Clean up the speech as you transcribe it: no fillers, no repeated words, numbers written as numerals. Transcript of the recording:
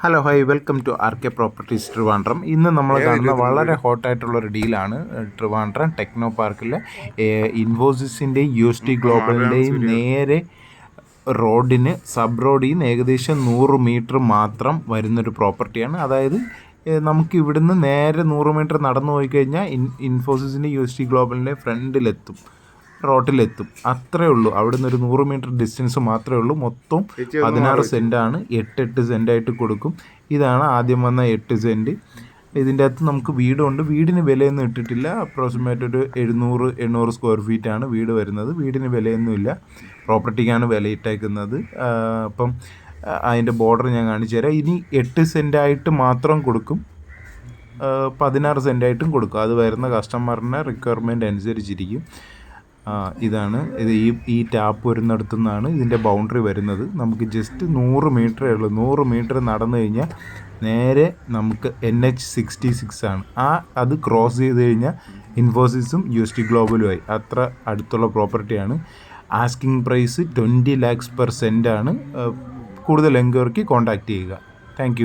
Hello hi welcome to R K properties Trivandrum. ഇന്ന് നമ്മൾ കാണുന്ന വളരെ ഹോട്ടായിട്ടുള്ളൊരു ഡീലാണ് ട്രിവാൻഡ്രം ടെക്നോ പാർക്കിലെ ഇൻഫോസിസിൻ്റെയും UST ഗ്ലോബലിൻ്റെയും നേരെ റോഡിന് സബ് റോഡിൽ നിന്ന് ഏകദേശം 100 മീറ്റർ മാത്രം വരുന്നൊരു പ്രോപ്പർട്ടിയാണ്. അതായത് നമുക്ക് ഇവിടുന്ന് നേരെ 100 മീറ്റർ നടന്നു പോയി കഴിഞ്ഞാൽ ഇൻഫോസിസിൻ്റെ UST ഗ്ലോബലിൻ്റെ ഫ്രണ്ടിലെത്തും, റോട്ടിലെത്തും. അത്രേ ഉള്ളൂ. അവിടുന്ന് ഒരു 100 മീറ്റർ ഡിസ്റ്റൻസ് മാത്രമേ ഉള്ളൂ. മൊത്തം 16 സെൻറ്റാണ്. 8 സെൻറ്റായിട്ട് കൊടുക്കും. ഇതാണ് ആദ്യം വന്ന 8 സെൻറ്റ്. ഇതിൻ്റെ അകത്ത് നമുക്ക് വീടുണ്ട്. വീടിന് വിലയൊന്നും ഇട്ടിട്ടില്ല. അപ്രോക്സിമേറ്റ് ഒരു 700-800 സ്ക്വയർ ഫീറ്റാണ് വീട് വരുന്നത്. വീടിന് വിലയൊന്നുമില്ല, പ്രോപ്പർട്ടിക്കാണ് വിലയിട്ടേക്കുന്നത്. അപ്പം അതിൻ്റെ ബോർഡർ ഞാൻ കാണിച്ചു തരാം. ഇനി 8 സെൻറ്റായിട്ട് മാത്രം കൊടുക്കും, 16 സെൻറ്റായിട്ടും കൊടുക്കും. അത് വരുന്ന കസ്റ്റമറിൻ്റെ റിക്വയർമെൻറ്റ് അനുസരിച്ചിരിക്കും. ഇതാണ് ഈ ടാപ്പ് വരുന്നിടത്തുനിന്നാണ് ഇതിൻ്റെ ബൗണ്ടറി വരുന്നത്. നമുക്ക് ജസ്റ്റ് 100 മീറ്ററേ ഉള്ളൂ. 100 മീറ്റർ നടന്നു കഴിഞ്ഞാൽ നേരെ നമുക്ക് NH66 ആണ്. അത് ക്രോസ് ചെയ്ത് കഴിഞ്ഞാൽ ഇൻഫോസിസും UST ഗ്ലോബലുമായി അത്ര അടുത്തുള്ള പ്രോപ്പർട്ടിയാണ്. ആസ്കിങ് പ്രൈസ് 20 lakhs per സെൻറ്റാണ്. കൂടുതൽ എൻക്വയറിക്ക് കോൺടാക്റ്റ് ചെയ്യുക. താങ്ക്